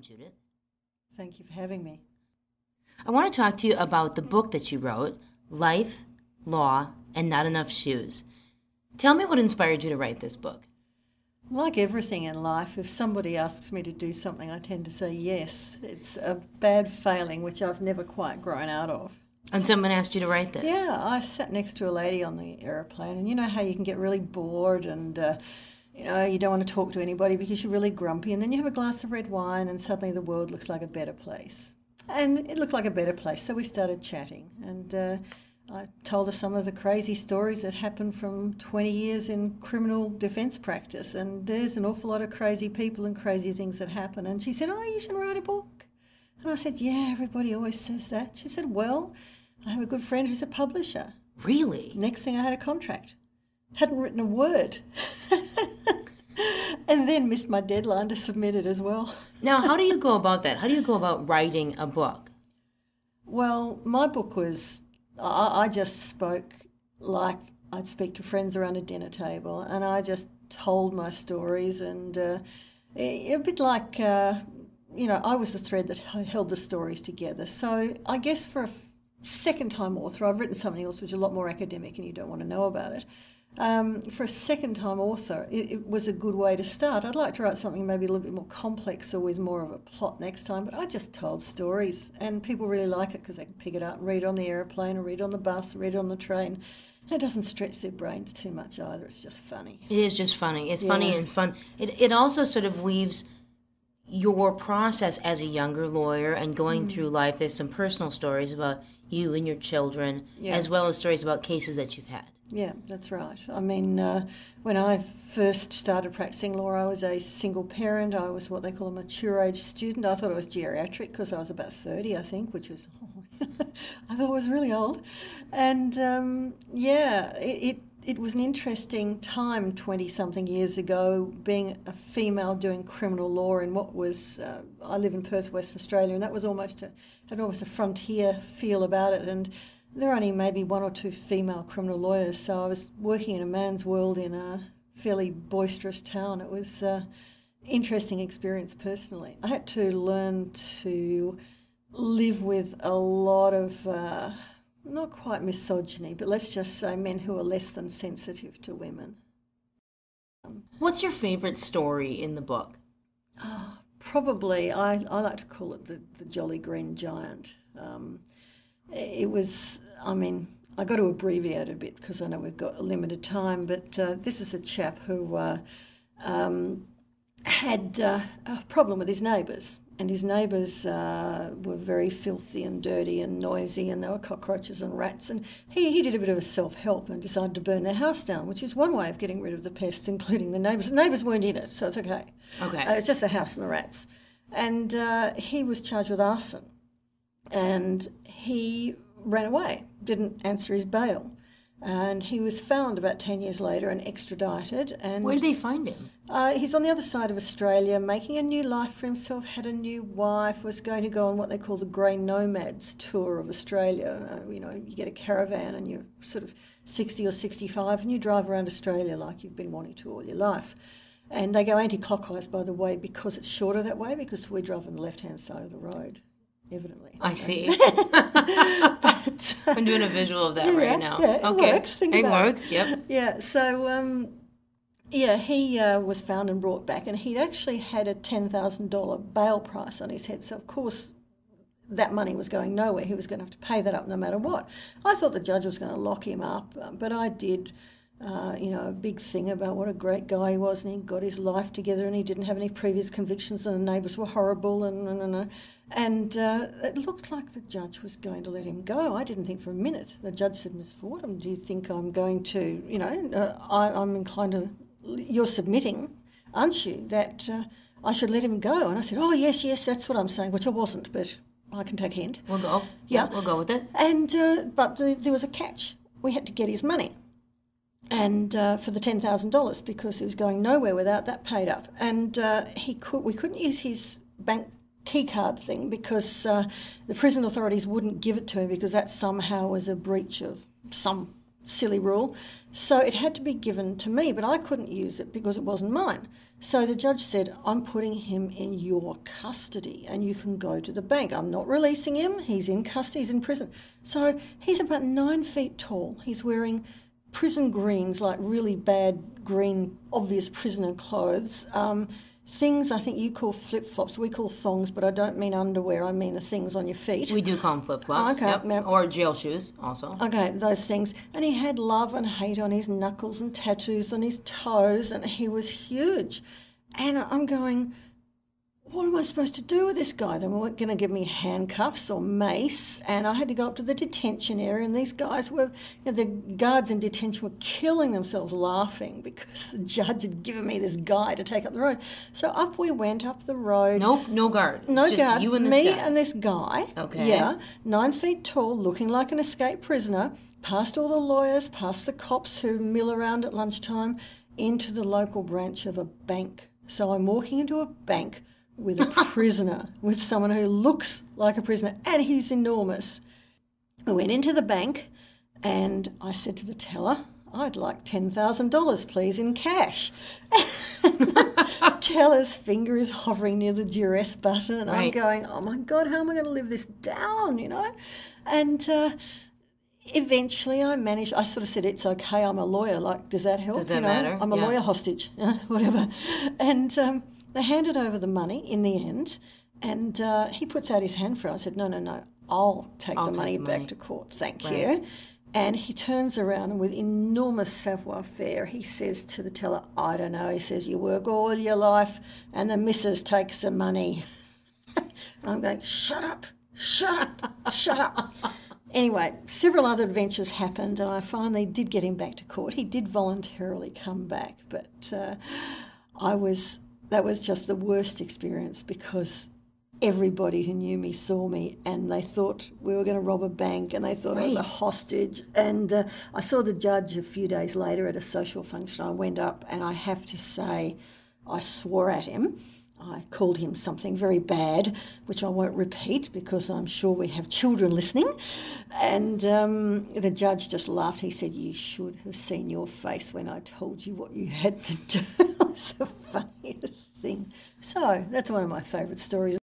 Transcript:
Judith. Thank you for having me. I want to talk to you about the book that you wrote, Life, Law, and Not Enough Shoes. Tell me what inspired you to write this book. Like everything in life, if somebody asks me to do something, I tend to say yes. It's a bad failing, which I've never quite grown out of. And someone asked you to write this? Yeah, I sat next to a lady on the aeroplane, and you know how you can get really bored and, you don't want to talk to anybody because you're really grumpy, and then you have a glass of red wine and suddenly the world looks like a better place. And it looked like a better place, so we started chatting, and I told her some of the crazy stories that happened from 20 years in criminal defence practice, and there's an awful lot of crazy people and crazy things that happen. And she said, "Oh, you should write a book." And I said, "Yeah, everybody always says that." She said, "Well, I have a good friend who's a publisher." Really? Next thing I had a contract. Hadn't written a word. And then missed my deadline to submit it as well. Now, how do you go about that? How do you go about writing a book? Well, my book was, I just spoke like I'd speak to friends around a dinner table, and I just told my stories, and a bit like, I was the thread that held the stories together. So I guess for a second-time author, I've written something else which is a lot more academic and you don't want to know about it. For a second-time author, it was a good way to start. I'd like to write something maybe a little bit more complex or with more of a plot next time, but I just told stories, and people really like it because they can pick it up and read it on the aeroplane or read it on the bus or read it on the train. And it doesn't stretch their brains too much either. It's just funny. It is just funny. It's funny and fun. It also sort of weaves your process as a younger lawyer and going through life. There's some personal stories about you and your children, as well as stories about cases that you've had. Yeah, that's right. I mean, when I first started practicing law, I was a single parent. I was what they call a mature age student. I thought I was geriatric because I was about 30, I think, which was, I thought it was really old. And it was an interesting time 20-something years ago, being a female doing criminal law in what was, I live in Perth, Western Australia, and that was almost a frontier feel about it. And there were only maybe one or two female criminal lawyers, so I was working in a man's world in a fairly boisterous town. It was an interesting experience personally. I had to learn to live with a lot of, not quite misogyny, but let's just say men who are less than sensitive to women. What's your favourite story in the book? Probably, I like to call it the Jolly Green Giant. It was, I got to abbreviate a bit because I know we've got a limited time, but this is a chap who had a problem with his neighbours, and his neighbours were very filthy and dirty and noisy, and there were cockroaches and rats, and he did a bit of a self-help and decided to burn their house down, which is one way of getting rid of the pests, including the neighbours. The neighbours weren't in it, so it's okay. It's just the house and the rats. And he was charged with arson. And he ran away, didn't answer his bail. And he was found about 10 years later and extradited. And where did they find him? He's on the other side of Australia, making a new life for himself, had a new wife, was going to go on what they call the Grey Nomads tour of Australia. You get a caravan and you're sort of 60 or 65 and you drive around Australia like you've been wanting to all your life. And they go anti-clockwise, by the way, because it's shorter that way, because we drive on the left-hand side of the road. Evidently. I see. But, I'm doing a visual of that right now. Yeah, it works. It works, yep. Yeah, so, he was found and brought back, and he'd actually had a $10,000 bail price on his head, so of course that money was going nowhere. He was going to have to pay that up no matter what. I thought the judge was going to lock him up, but I did a big thing about what a great guy he was, and he got his life together, and he didn't have any previous convictions, and the neighbours were horrible, and it looked like the judge was going to let him go. I didn't think for a minute. The judge said, "Miss Fordham, do you think I'm going to, I'm inclined to, you're submitting, aren't you, that I should let him go?" And I said, "Oh, yes, that's what I'm saying," which I wasn't, but I can take a hint. We'll go. Yeah, we'll go with it. And but there was a catch. We had to get his money. And for the $10,000 because he was going nowhere without that paid up. And we couldn't use his bank key card thing because the prison authorities wouldn't give it to him because that somehow was a breach of some silly rule. So it had to be given to me, but I couldn't use it because it wasn't mine. So the judge said, I'm putting him in your custody and you can go to the bank. I'm not releasing him. He's in custody. He's in prison. So he's about 9 feet tall. He's wearing prison greens, like really bad green, obvious prisoner clothes. Things I think you call flip-flops, we call thongs, but I don't mean underwear, I mean the things on your feet. We do call them flip-flops, okay, yep. Now, or jail shoes also. Okay, those things. And he had love and hate on his knuckles and tattoos on his toes, and he was huge. And I'm going, what am I supposed to do with this guy? They weren't going to give me handcuffs or mace, and I had to go up to the detention area, and these guys were, the guards in detention were killing themselves laughing because the judge had given me this guy to take up the road. So up we went, up the road. No guard. No it's guard. Just you and this me guy. and this guy. Okay. Yeah, 9 feet tall, looking like an escaped prisoner, past all the lawyers, past the cops who mill around at lunchtime, into the local branch of a bank. So I'm walking into a bank with a prisoner, with someone who looks like a prisoner, and he's enormous. I went into the bank and I said to the teller, I'd like $10,000, please, in cash. Teller's finger is hovering near the duress button, and I'm going, oh my God, how am I going to live this down, And eventually I managed, I sort of said, it's okay, I'm a lawyer, like, does that help? Does that matter? I'm a lawyer hostage, whatever. And they handed over the money in the end, and he puts out his hand for it. I said, no, I'll take the money back to court, thank you. And he turns around and with enormous savoir-faire, he says to the teller, I don't know, he says, you work all your life and the missus takes the money. And I'm going, shut up. Anyway, several other adventures happened and I finally did get him back to court. He did voluntarily come back, but that was just the worst experience because everybody who knew me saw me and they thought we were going to rob a bank and they thought I was a hostage. And I saw the judge a few days later at a social function. I went up and I have to say I swore at him. I called him something very bad, which I won't repeat because I'm sure we have children listening. And the judge just laughed. He said, you should have seen your face when I told you what you had to do. It was the funniest thing. So that's one of my favourite stories.